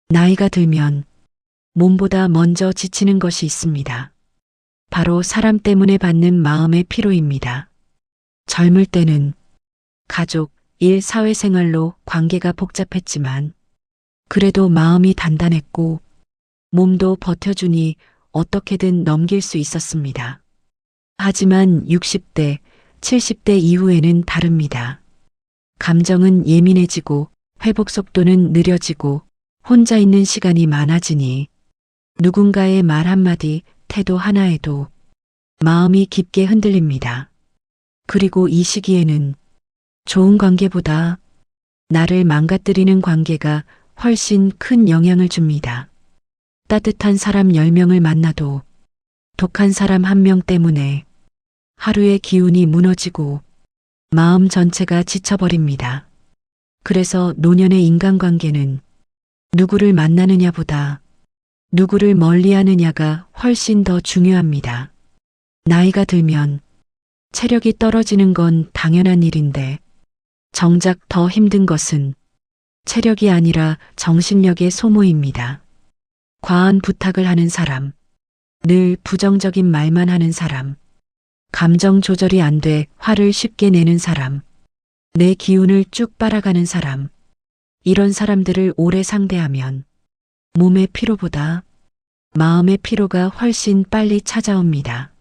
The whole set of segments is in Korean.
나이가 들면 몸보다 먼저 지치는 것이 있습니다. 바로 사람 때문에 받는 마음의 피로입니다. 젊을 때는 가족, 일, 사회생활로 관계가 복잡했지만 그래도 마음이 단단했고 몸도 버텨주니 어떻게든 넘길 수 있었습니다. 하지만 60대, 70대 이후에는 다릅니다. 감정은 예민해지고 회복 속도는 느려지고 혼자 있는 시간이 많아지니 누군가의 말 한마디, 태도 하나에도 마음이 깊게 흔들립니다. 그리고 이 시기에는 좋은 관계보다 나를 망가뜨리는 관계가 훨씬 큰 영향을 줍니다. 따뜻한 사람 10명을 만나도 독한 사람 1명 때문에 하루의 기운이 무너지고 마음 전체가 지쳐버립니다. 그래서 노년의 인간관계는 누구를 만나느냐보다 누구를 멀리하느냐가 훨씬 더 중요합니다. 나이가 들면 체력이 떨어지는 건 당연한 일인데 정작 더 힘든 것은 체력이 아니라 정신력의 소모입니다. 과한 부탁을 하는 사람, 늘 부정적인 말만 하는 사람, 감정 조절이 안 돼 화를 쉽게 내는 사람, 내 기운을 쭉 빨아가는 사람, 이런 사람들을 오래 상대하면 몸의 피로보다 마음의 피로가 훨씬 빨리 찾아옵니다.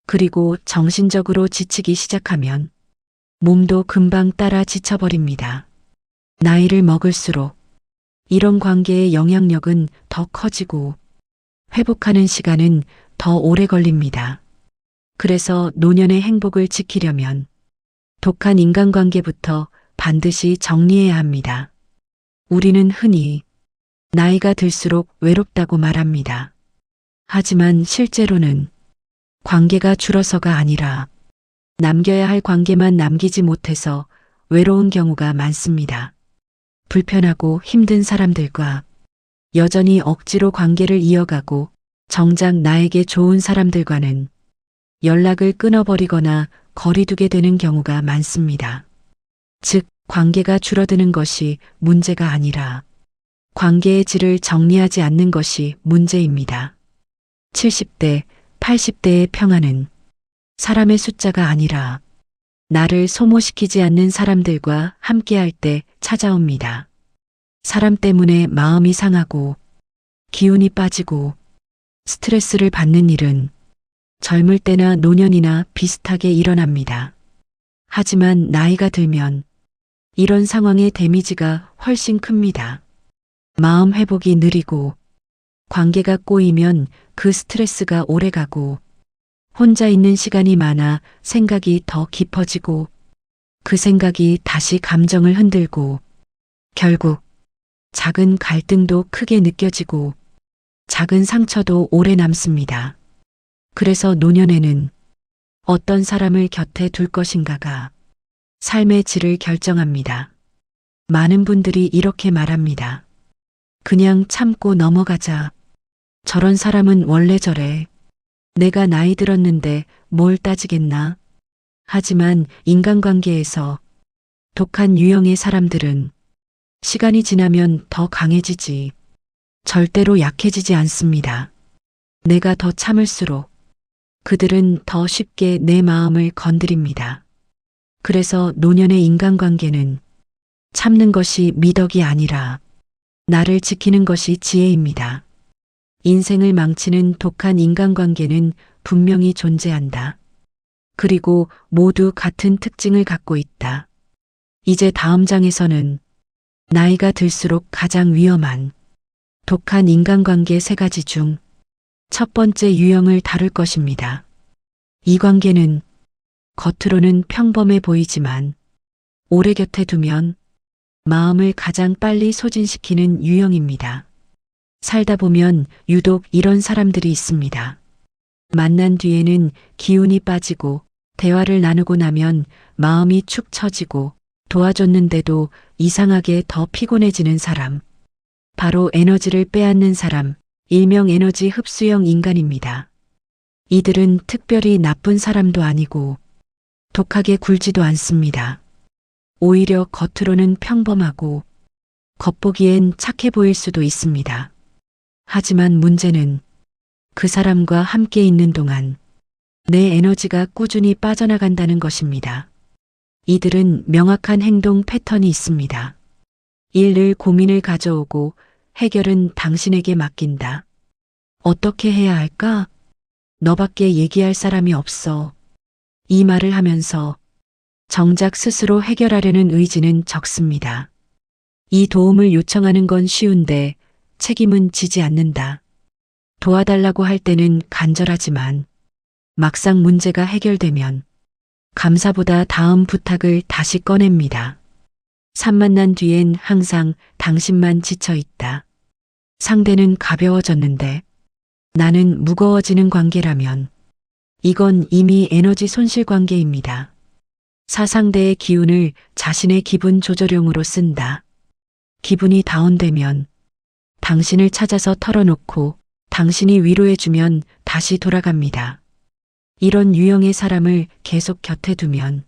그리고 정신적으로 지치기 시작하면 몸도 금방 따라 지쳐버립니다. 나이를 먹을수록 이런 관계의 영향력은 더 커지고 회복하는 시간은 더 오래 걸립니다. 그래서 노년의 행복을 지키려면 독한 인간관계부터 반드시 정리해야 합니다. 우리는 흔히 나이가 들수록 외롭다고 말합니다. 하지만 실제로는 관계가 줄어서가 아니라 남겨야 할 관계만 남기지 못해서 외로운 경우가 많습니다. 불편하고 힘든 사람들과 여전히 억지로 관계를 이어가고 정작 나에게 좋은 사람들과는 연락을 끊어버리거나 거리두게 되는 경우가 많습니다. 즉, 관계가 줄어드는 것이 문제가 아니라 관계의 질을 정리하지 않는 것이 문제입니다. 70대, 80대의 평화는 사람의 숫자가 아니라 나를 소모시키지 않는 사람들과 함께할 때 찾아옵니다. 사람 때문에 마음이 상하고 기운이 빠지고 스트레스를 받는 일은 젊을 때나 노년이나 비슷하게 일어납니다. 하지만 나이가 들면 이런 상황의 데미지가 훨씬 큽니다. 마음 회복이 느리고 관계가 꼬이면 그 스트레스가 오래가고 혼자 있는 시간이 많아 생각이 더 깊어지고 그 생각이 다시 감정을 흔들고 결국 작은 갈등도 크게 느껴지고 작은 상처도 오래 남습니다. 그래서 노년에는 어떤 사람을 곁에 둘 것인가가 삶의 질을 결정합니다. 많은 분들이 이렇게 말합니다. 그냥 참고 넘어가자. 저런 사람은 원래 저래. 내가 나이 들었는데 뭘 따지겠나? 하지만 인간관계에서 독한 유형의 사람들은 시간이 지나면 더 강해지지 절대로 약해지지 않습니다. 내가 더 참을수록 그들은 더 쉽게 내 마음을 건드립니다. 그래서 노년의 인간관계는 참는 것이 미덕이 아니라 나를 지키는 것이 지혜입니다. 인생을 망치는 독한 인간관계는 분명히 존재한다. 그리고 모두 같은 특징을 갖고 있다. 이제 다음 장에서는 나이가 들수록 가장 위험한 독한 인간관계 3가지 중 첫 번째 유형을 다룰 것입니다. 이 관계는 겉으로는 평범해 보이지만 오래 곁에 두면 마음을 가장 빨리 소진시키는 유형입니다. 살다 보면 유독 이런 사람들이 있습니다. 만난 뒤에는 기운이 빠지고 대화를 나누고 나면 마음이 축 처지고 도와줬는데도 이상하게 더 피곤해지는 사람. 바로 에너지를 빼앗는 사람, 일명 에너지 흡수형 인간입니다. 이들은 특별히 나쁜 사람도 아니고 독하게 굴지도 않습니다. 오히려 겉으로는 평범하고 겉보기엔 착해 보일 수도 있습니다. 하지만 문제는 그 사람과 함께 있는 동안 내 에너지가 꾸준히 빠져나간다는 것입니다. 이들은 명확한 행동 패턴이 있습니다. 1. 고민을 가져오고 해결은 당신에게 맡긴다. 어떻게 해야 할까? 너밖에 얘기할 사람이 없어. 이 말을 하면서 정작 스스로 해결하려는 의지는 적습니다. 이 도움을 요청하는 건 쉬운데 책임은 지지 않는다. 도와달라고 할 때는 간절하지만 막상 문제가 해결되면 감사보다 다음 부탁을 다시 꺼냅니다. 산 만난 뒤엔 항상 당신만 지쳐 있다. 상대는 가벼워졌는데 나는 무거워지는 관계라면 이건 이미 에너지 손실 관계입니다. 상대의 기운을 자신의 기분 조절용으로 쓴다. 기분이 다운되면 당신을 찾아서 털어놓고 당신이 위로해주면 다시 돌아갑니다. 이런 유형의 사람을 계속 곁에 두면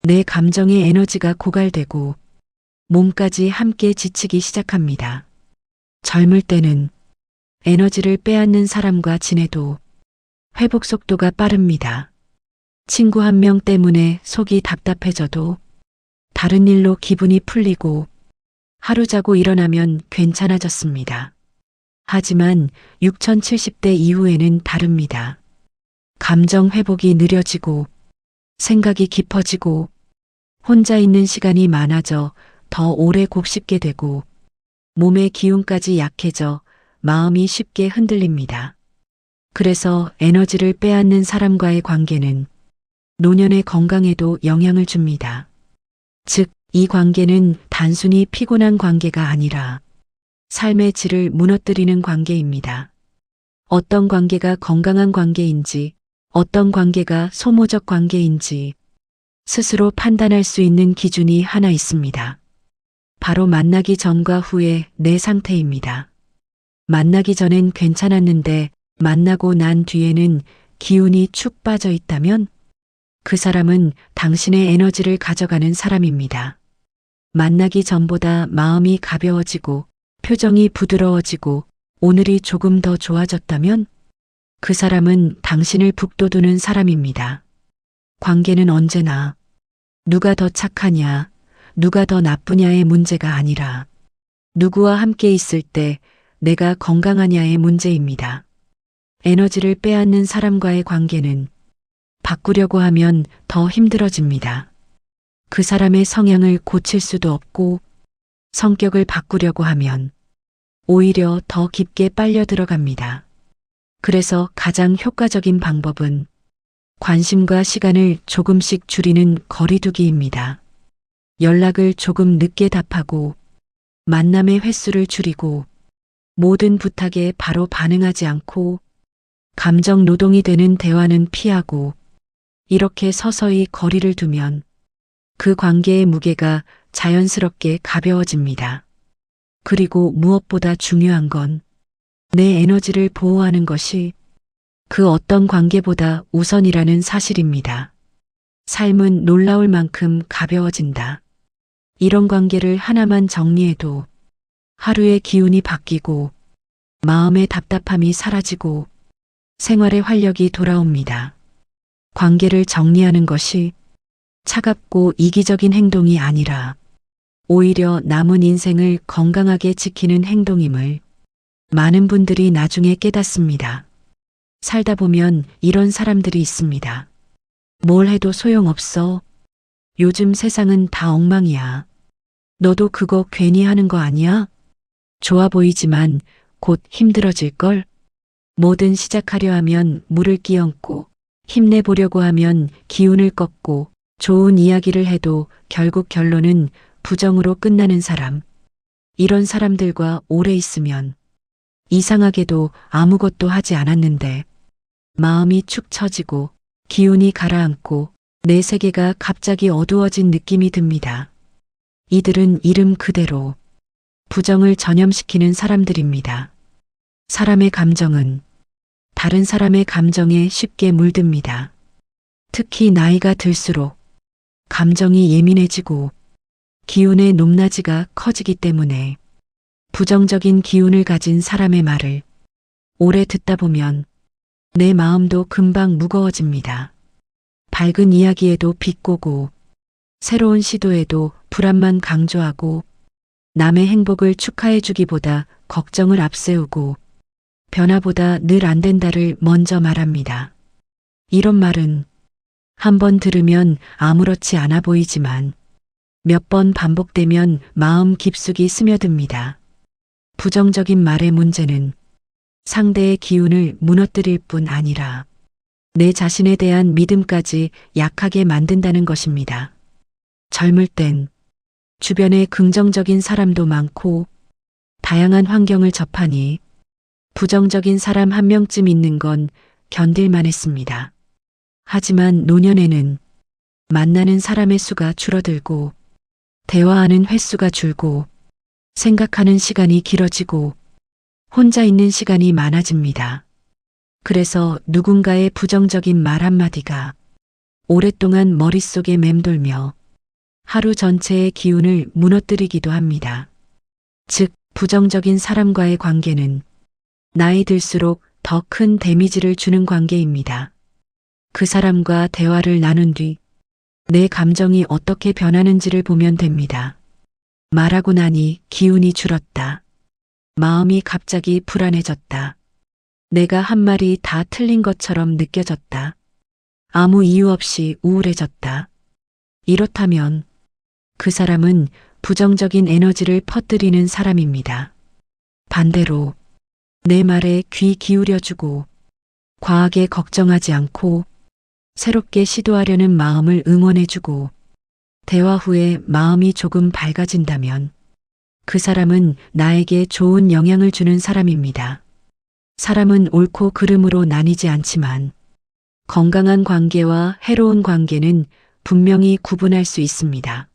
내 감정의 에너지가 고갈되고 몸까지 함께 지치기 시작합니다. 젊을 때는 에너지를 빼앗는 사람과 지내도 회복 속도가 빠릅니다. 친구 한 명 때문에 속이 답답해져도 다른 일로 기분이 풀리고 하루 자고 일어나면 괜찮아졌습니다. 하지만 6070대 이후에는 다릅니다. 감정 회복이 느려지고 생각이 깊어지고 혼자 있는 시간이 많아져 더 오래 곱씹게 되고 몸의 기운까지 약해져 마음이 쉽게 흔들립니다. 그래서 에너지를 빼앗는 사람과의 관계는 노년의 건강에도 영향을 줍니다. 즉, 이 관계는 단순히 피곤한 관계가 아니라 삶의 질을 무너뜨리는 관계입니다. 어떤 관계가 건강한 관계인지, 어떤 관계가 소모적 관계인지 스스로 판단할 수 있는 기준이 하나 있습니다. 바로 만나기 전과 후의 내 상태입니다. 만나기 전엔 괜찮았는데 만나고 난 뒤에는 기운이 축 빠져 있다면 그 사람은 당신의 에너지를 가져가는 사람입니다. 만나기 전보다 마음이 가벼워지고 표정이 부드러워지고 오늘이 조금 더 좋아졌다면 그 사람은 당신을 북돋우는 사람입니다. 관계는 언제나 누가 더 착하냐, 누가 더 나쁘냐의 문제가 아니라 누구와 함께 있을 때 내가 건강하냐의 문제입니다. 에너지를 빼앗는 사람과의 관계는 바꾸려고 하면 더 힘들어집니다. 그 사람의 성향을 고칠 수도 없고 성격을 바꾸려고 하면 오히려 더 깊게 빨려 들어갑니다. 그래서 가장 효과적인 방법은 관심과 시간을 조금씩 줄이는 거리두기입니다. 연락을 조금 늦게 답하고 만남의 횟수를 줄이고 모든 부탁에 바로 반응하지 않고 감정 노동이 되는 대화는 피하고 이렇게 서서히 거리를 두면 그 관계의 무게가 자연스럽게 가벼워집니다. 그리고 무엇보다 중요한 건 내 에너지를 보호하는 것이 그 어떤 관계보다 우선이라는 사실입니다. 삶은 놀라울 만큼 가벼워진다. 이런 관계를 하나만 정리해도 하루의 기운이 바뀌고 마음의 답답함이 사라지고 생활의 활력이 돌아옵니다. 관계를 정리하는 것이 차갑고 이기적인 행동이 아니라 오히려 남은 인생을 건강하게 지키는 행동임을 많은 분들이 나중에 깨닫습니다. 살다 보면 이런 사람들이 있습니다. 뭘 해도 소용없어. 요즘 세상은 다 엉망이야. 너도 그거 괜히 하는 거 아니야? 좋아 보이지만 곧 힘들어질걸? 뭐든 시작하려 하면 물을 끼얹고 힘내보려고 하면 기운을 꺾고 좋은 이야기를 해도 결국 결론은 부정으로 끝나는 사람. 이런 사람들과 오래 있으면 이상하게도 아무것도 하지 않았는데 마음이 축 처지고 기운이 가라앉고 내 세계가 갑자기 어두워진 느낌이 듭니다. 이들은 이름 그대로 부정을 전염시키는 사람들입니다. 사람의 감정은 다른 사람의 감정에 쉽게 물듭니다. 특히 나이가 들수록 감정이 예민해지고 기운의 높낮이가 커지기 때문에 부정적인 기운을 가진 사람의 말을 오래 듣다 보면 내 마음도 금방 무거워집니다. 밝은 이야기에도 비꼬고 새로운 시도에도 불안만 강조하고 남의 행복을 축하해 주기보다 걱정을 앞세우고 변화보다 늘 안 된다를 먼저 말합니다. 이런 말은 한번 들으면 아무렇지 않아 보이지만 몇 번 반복되면 마음 깊숙이 스며듭니다. 부정적인 말의 문제는 상대의 기운을 무너뜨릴 뿐 아니라 내 자신에 대한 믿음까지 약하게 만든다는 것입니다. 젊을 땐 주변에 긍정적인 사람도 많고 다양한 환경을 접하니 부정적인 사람 한 명쯤 있는 건 견딜만 했습니다. 하지만 노년에는 만나는 사람의 수가 줄어들고 대화하는 횟수가 줄고 생각하는 시간이 길어지고 혼자 있는 시간이 많아집니다. 그래서 누군가의 부정적인 말 한마디가 오랫동안 머릿속에 맴돌며 하루 전체의 기운을 무너뜨리기도 합니다. 즉, 부정적인 사람과의 관계는 나이 들수록 더 큰 데미지를 주는 관계입니다. 그 사람과 대화를 나눈 뒤 내 감정이 어떻게 변하는지를 보면 됩니다. 말하고 나니 기운이 줄었다. 마음이 갑자기 불안해졌다. 내가 한 말이 다 틀린 것처럼 느껴졌다. 아무 이유 없이 우울해졌다. 이렇다면 그 사람은 부정적인 에너지를 퍼뜨리는 사람입니다. 반대로 내 말에 귀 기울여주고 과하게 걱정하지 않고 새롭게 시도하려는 마음을 응원해주고 대화 후에 마음이 조금 밝아진다면 그 사람은 나에게 좋은 영향을 주는 사람입니다. 사람은 옳고 그름으로 나뉘지 않지만 건강한 관계와 해로운 관계는 분명히 구분할 수 있습니다.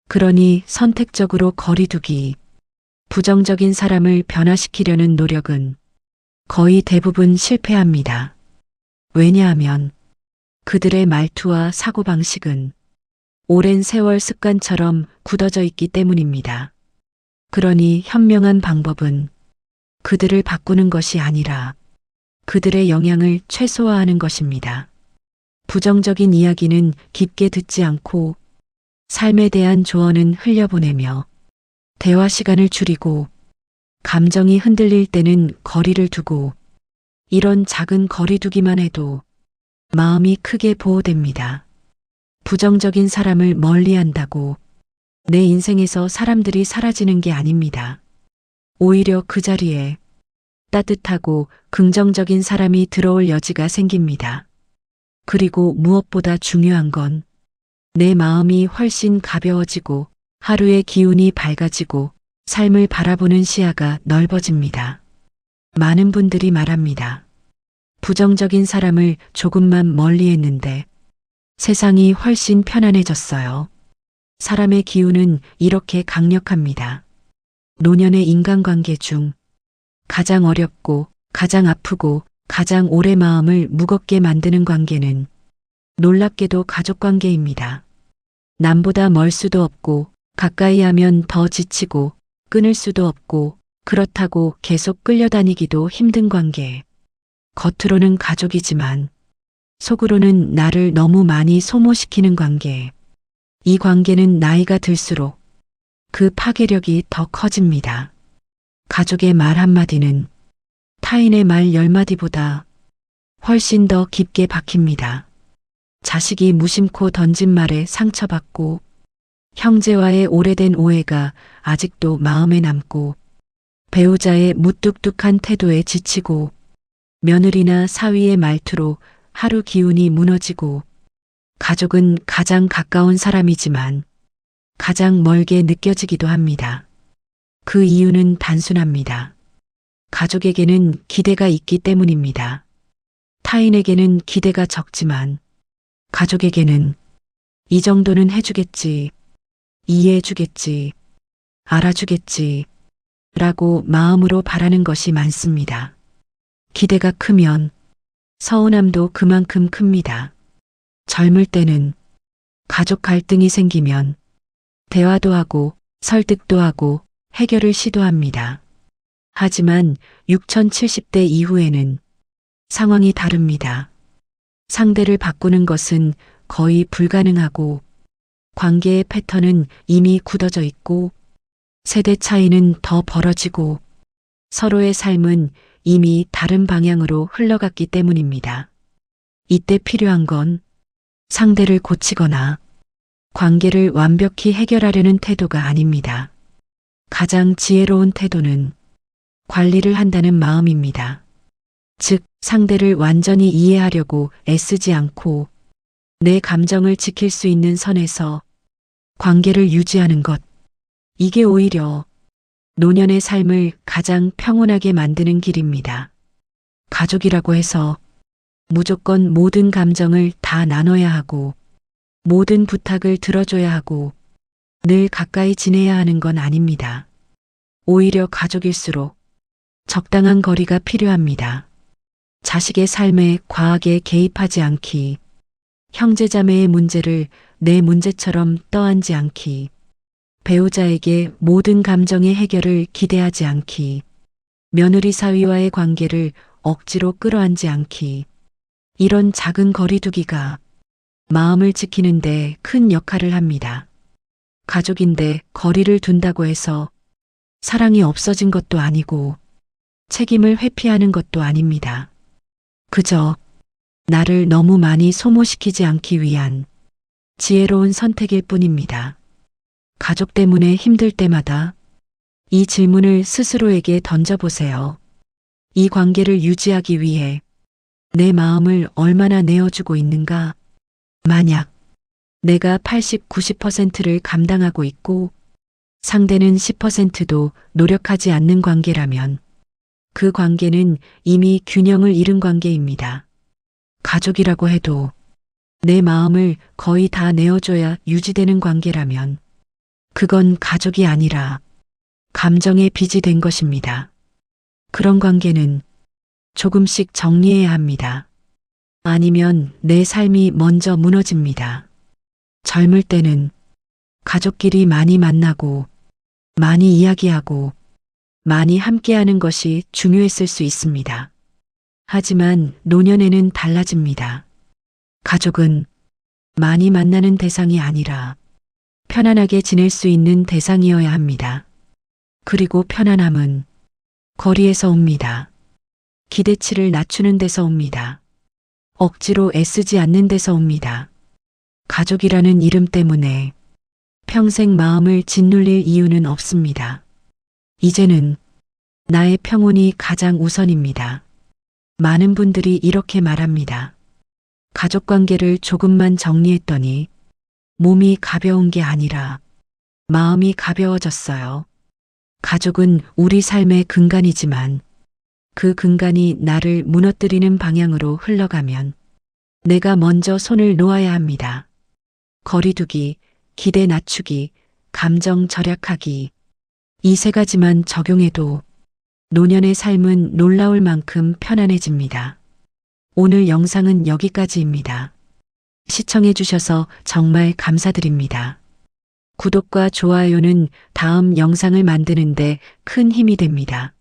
그러니 선택적으로 거리두기, 부정적인 사람을 변화시키려는 노력은 거의 대부분 실패합니다. 왜냐하면 그들의 말투와 사고방식은 오랜 세월 습관처럼 굳어져 있기 때문입니다. 그러니 현명한 방법은 그들을 바꾸는 것이 아니라 그들의 영향을 최소화하는 것입니다. 부정적인 이야기는 깊게 듣지 않고 삶에 대한 조언은 흘려보내며 대화 시간을 줄이고 감정이 흔들릴 때는 거리를 두고 이런 작은 거리두기만 해도 마음이 크게 보호됩니다. 부정적인 사람을 멀리한다고 내 인생에서 사람들이 사라지는 게 아닙니다. 오히려 그 자리에 따뜻하고 긍정적인 사람이 들어올 여지가 생깁니다. 그리고 무엇보다 중요한 건 내 마음이 훨씬 가벼워지고 하루의 기운이 밝아지고 삶을 바라보는 시야가 넓어집니다. 많은 분들이 말합니다. 부정적인 사람을 조금만 멀리했는데 세상이 훨씬 편안해졌어요. 사람의 기운은 이렇게 강력합니다. 노년의 인간관계 중 가장 어렵고 가장 아프고 가장 오래 마음을 무겁게 만드는 관계는 놀랍게도 가족관계입니다. 남보다 멀 수도 없고 가까이 하면 더 지치고 끊을 수도 없고 그렇다고 계속 끌려다니기도 힘든 관계. 겉으로는 가족이지만 속으로는 나를 너무 많이 소모시키는 관계. 이 관계는 나이가 들수록 그 파괴력이 더 커집니다. 가족의 말 한마디는 타인의 말 10마디보다 훨씬 더 깊게 박힙니다. 자식이 무심코 던진 말에 상처받고 형제와의 오래된 오해가 아직도 마음에 남고 배우자의 무뚝뚝한 태도에 지치고 며느리나 사위의 말투로 하루 기운이 무너지고 가족은 가장 가까운 사람이지만 가장 멀게 느껴지기도 합니다. 그 이유는 단순합니다. 가족에게는 기대가 있기 때문입니다. 타인에게는 기대가 적지만 가족에게는 이 정도는 해주겠지, 이해해주겠지, 알아주겠지 라고 마음으로 바라는 것이 많습니다. 기대가 크면 서운함도 그만큼 큽니다. 젊을 때는 가족 갈등이 생기면 대화도 하고 설득도 하고 해결을 시도합니다. 하지만 6070대 이후에는 상황이 다릅니다. 상대를 바꾸는 것은 거의 불가능하고 관계의 패턴은 이미 굳어져 있고 세대 차이는 더 벌어지고 서로의 삶은 이미 다른 방향으로 흘러갔기 때문입니다. 이때 필요한 건 상대를 고치거나 관계를 완벽히 해결하려는 태도가 아닙니다. 가장 지혜로운 태도는 관리를 한다는 마음입니다. 즉, 상대를 완전히 이해하려고 애쓰지 않고 내 감정을 지킬 수 있는 선에서 관계를 유지하는 것. 이게 오히려 노년의 삶을 가장 평온하게 만드는 길입니다. 가족이라고 해서 무조건 모든 감정을 다 나눠야 하고 모든 부탁을 들어줘야 하고 늘 가까이 지내야 하는 건 아닙니다. 오히려 가족일수록 적당한 거리가 필요합니다. 자식의 삶에 과하게 개입하지 않기, 형제자매의 문제를 내 문제처럼 떠안지 않기, 배우자에게 모든 감정의 해결을 기대하지 않기, 며느리 사위와의 관계를 억지로 끌어안지 않기, 이런 작은 거리두기가 마음을 지키는데 큰 역할을 합니다. 가족인데 거리를 둔다고 해서 사랑이 없어진 것도 아니고 책임을 회피하는 것도 아닙니다. 그저 나를 너무 많이 소모시키지 않기 위한 지혜로운 선택일 뿐입니다. 가족 때문에 힘들 때마다 이 질문을 스스로에게 던져보세요. 이 관계를 유지하기 위해 내 마음을 얼마나 내어주고 있는가? 만약 내가 80, 90%를 감당하고 있고 상대는 10%도 노력하지 않는 관계라면 그 관계는 이미 균형을 잃은 관계입니다. 가족이라고 해도 내 마음을 거의 다 내어줘야 유지되는 관계라면 그건 가족이 아니라 감정의 빚이 된 것입니다. 그런 관계는 조금씩 정리해야 합니다. 아니면 내 삶이 먼저 무너집니다. 젊을 때는 가족끼리 많이 만나고 많이 이야기하고 많이 함께하는 것이 중요했을 수 있습니다. 하지만 노년에는 달라집니다. 가족은 많이 만나는 대상이 아니라 편안하게 지낼 수 있는 대상이어야 합니다. 그리고 편안함은 거리에서 옵니다. 기대치를 낮추는 데서 옵니다. 억지로 애쓰지 않는 데서 옵니다. 가족이라는 이름 때문에 평생 마음을 짓눌릴 이유는 없습니다. 이제는 나의 평온이 가장 우선입니다. 많은 분들이 이렇게 말합니다. 가족 관계를 조금만 정리했더니 몸이 가벼운 게 아니라 마음이 가벼워졌어요. 가족은 우리 삶의 근간이지만 그 근간이 나를 무너뜨리는 방향으로 흘러가면 내가 먼저 손을 놓아야 합니다. 거리두기, 기대 낮추기, 감정 절약하기. 이 세 가지만 적용해도 노년의 삶은 놀라울 만큼 편안해집니다. 오늘 영상은 여기까지입니다. 시청해 주셔서 정말 감사드립니다. 구독과 좋아요는 다음 영상을 만드는데 큰 힘이 됩니다.